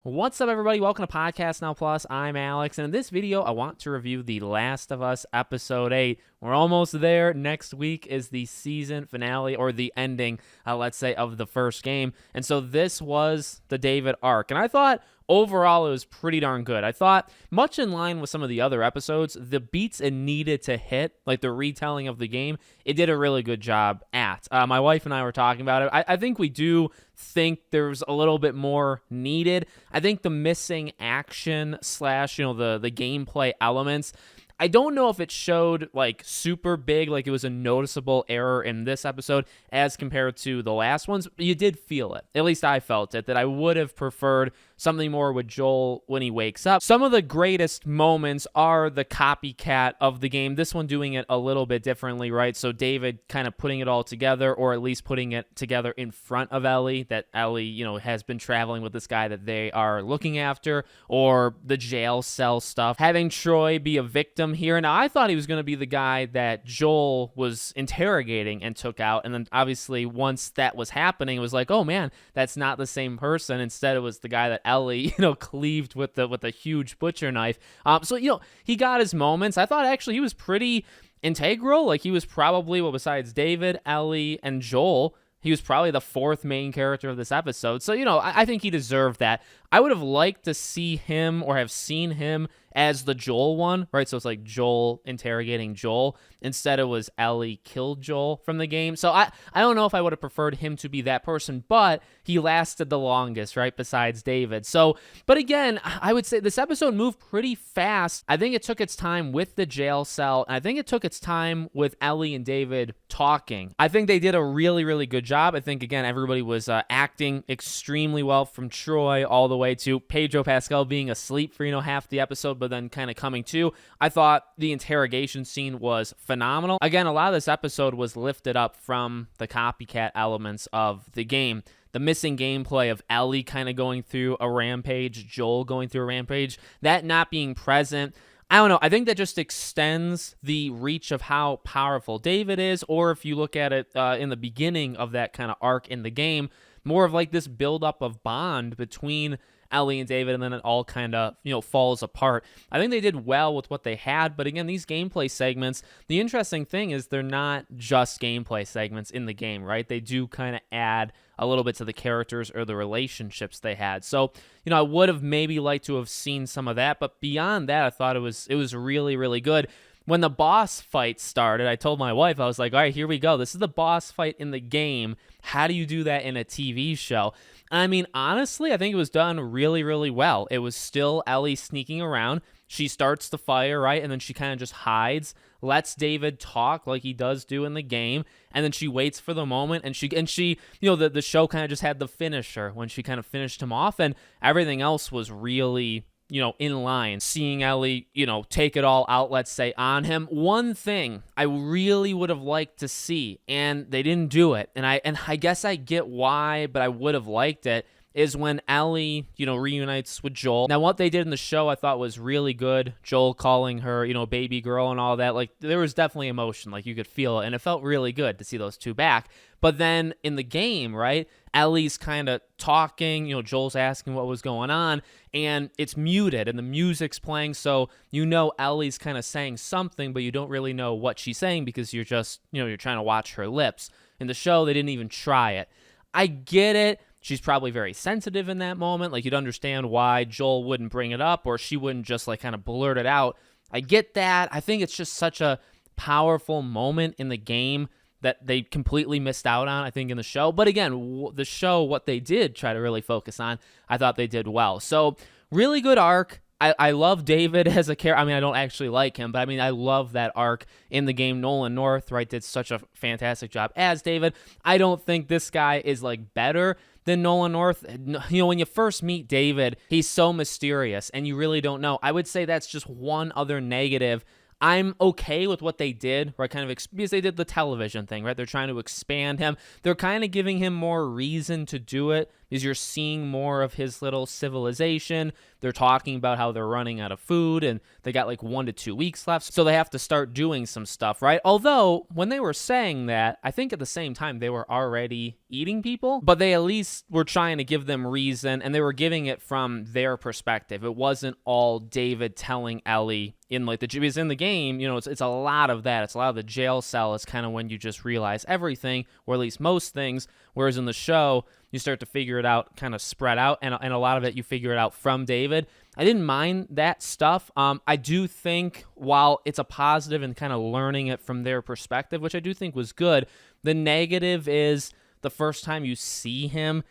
What's up, everybody? Welcome to Podcast Now Plus. I'm Alex, and in this video, I want to review The Last of Us Episode 8. We're almost there. Next week is the season finale, or the ending, let's say, of the first game. And so this was the David arc. And I thought, overall, it was pretty darn good. I thought, much in line with some of the other episodes, the beats it needed to hit, like the retelling of the game, it did a really good job at. My wife and I were talking about it. I think we do think there's a little bit more needed. I think the missing action / the gameplay elements, I don't know if it showed like super big, like it was a noticeable error in this episode as compared to the last ones. But you did feel it. At least I felt it, that I would have preferred something more with Joel when he wakes up. Some of the greatest moments are the copycat of the game. This one doing it a little bit differently, right? So David kind of putting it all together, or at least putting it together in front of Ellie, that Ellie, has been traveling with this guy that they are looking after, or the jail cell stuff. Having Troy be a victim here. Now, I thought he was going to be the guy that Joel was interrogating and took out, and then obviously once that was happening, it was like, oh man, that's not the same person. Instead, it was the guy that Ellie, cleaved with a huge butcher knife. So he got his moments. I thought actually he was pretty integral. Like, he was probably, well, besides David, Ellie, and Joel, he was probably the fourth main character of this episode. So, I think he deserved that. I would have liked to see him, or have seen him, as the Joel one, right? So it's like Joel interrogating Joel. Instead, it was Ellie killed Joel from the game. So I don't know if I would have preferred him to be that person, but he lasted the longest, right? Besides David. So, but again, I would say this episode moved pretty fast. I think it took its time with the jail cell. I think it took its time with Ellie and David talking. I think they did a really, really good job. I think, again, everybody was acting extremely well, from Troy all the way to Pedro Pascal being asleep for, half the episode, but then kind of coming to. I thought the interrogation scene was phenomenal. Again, a lot of this episode was lifted up from the copycat elements of the game. The missing gameplay of Ellie kind of going through a rampage, Joel going through a rampage, that not being present. I don't know. I think that just extends the reach of how powerful David is, or if you look at it in the beginning of that kind of arc in the game, more of like this buildup of bond between Ellie and David, and then it all kind of, falls apart. I think they did well with what they had, but again, these gameplay segments, the interesting thing is they're not just gameplay segments in the game, right? They do kind of add a little bit to the characters or the relationships they had. So, I would have maybe liked to have seen some of that, but beyond that, I thought it was really, really good. When the boss fight started, I told my wife, I was like, all right, here we go. This is the boss fight in the game. How do you do that in a TV show? I mean, honestly, I think it was done really, really well. It was still Ellie sneaking around. She starts the fire, right? And then she kind of just hides, lets David talk like he does do in the game. And then she waits for the moment. And she the show kind of just had the finisher when she kind of finished him off. And everything else was really, in line. Seeing Ellie, take it all out, let's say, on him. One thing I really would have liked to see, and they didn't do it, and I guess I get why, but I would have liked it, is when Ellie, reunites with Joel. Now, what they did in the show I thought was really good. Joel calling her, baby girl and all that. Like, there was definitely emotion. Like, you could feel it, and it felt really good to see those two back. But then in the game, right, Ellie's kind of talking, Joel's asking what was going on, and it's muted, and the music's playing, so Ellie's kind of saying something, but you don't really know what she's saying because you're just, you're trying to watch her lips. In the show, they didn't even try it. I get it. She's probably very sensitive in that moment. Like, you'd understand why Joel wouldn't bring it up, or she wouldn't just, like, kind of blurt it out. I get that. I think it's just such a powerful moment in the game that they completely missed out on, I think, in the show. But again, the show, what they did try to really focus on, I thought they did well. So, really good arc. I love David as a character. I mean, I don't actually like him, but I mean, I love that arc in the game. Nolan North, right, did such a fantastic job as David. I don't think this guy is, like, better than Nolan North. When you first meet David, he's so mysterious, and you really don't know. I would say that's just one other negative. I'm okay with what they did, right? Because they did the television thing, right? They're trying to expand him. They're kind of giving him more reason to do it because you're seeing more of his little civilization. They're talking about how they're running out of food and they got like 1 to 2 weeks left. So they have to start doing some stuff, right? Although when they were saying that, I think at the same time they were already eating people, but they at least were trying to give them reason, and they were giving it from their perspective. It wasn't all David telling Ellie in like because in the game, it's a lot of that. It's a lot of the jail cell is kind of when you just realize everything, or at least most things. Whereas in the show, you start to figure it out, kind of spread out, and a lot of it you figure it out from David. I didn't mind that stuff. I do think while it's a positive and kind of learning it from their perspective, which I do think was good, the negative is the first time you see him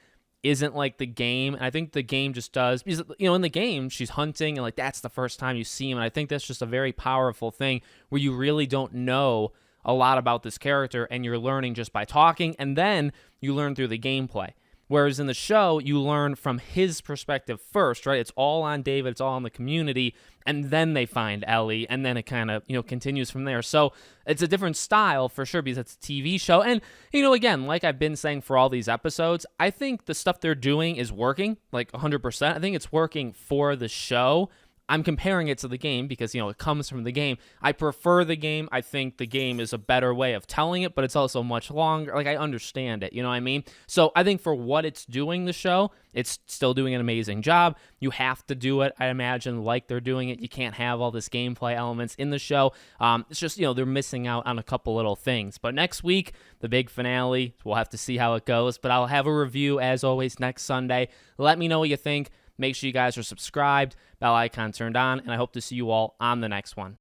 isn't like the game. And I think the game just does, because, in the game, she's hunting and like that's the first time you see him. And I think that's just a very powerful thing where you really don't know a lot about this character and you're learning just by talking, and then you learn through the gameplay. Whereas in the show, you learn from his perspective first, right? It's all on David, it's all on the community, and then they find Ellie, and then it kind of, continues from there. So it's a different style for sure because it's a TV show. And, again, like I've been saying for all these episodes, I think the stuff they're doing is working, like 100%. I think it's working for the show. I'm comparing it to the game because, it comes from the game. I prefer the game. I think the game is a better way of telling it, but it's also much longer. Like, I understand it, you know what I mean? So I think for what it's doing, the show, it's still doing an amazing job. You have to do it, I imagine, like they're doing it. You can't have all this gameplay elements in the show. It's just, they're missing out on a couple little things. But next week, the big finale, we'll have to see how it goes. But I'll have a review, as always, next Sunday. Let me know what you think. Make sure you guys are subscribed, bell icon turned on, and I hope to see you all on the next one.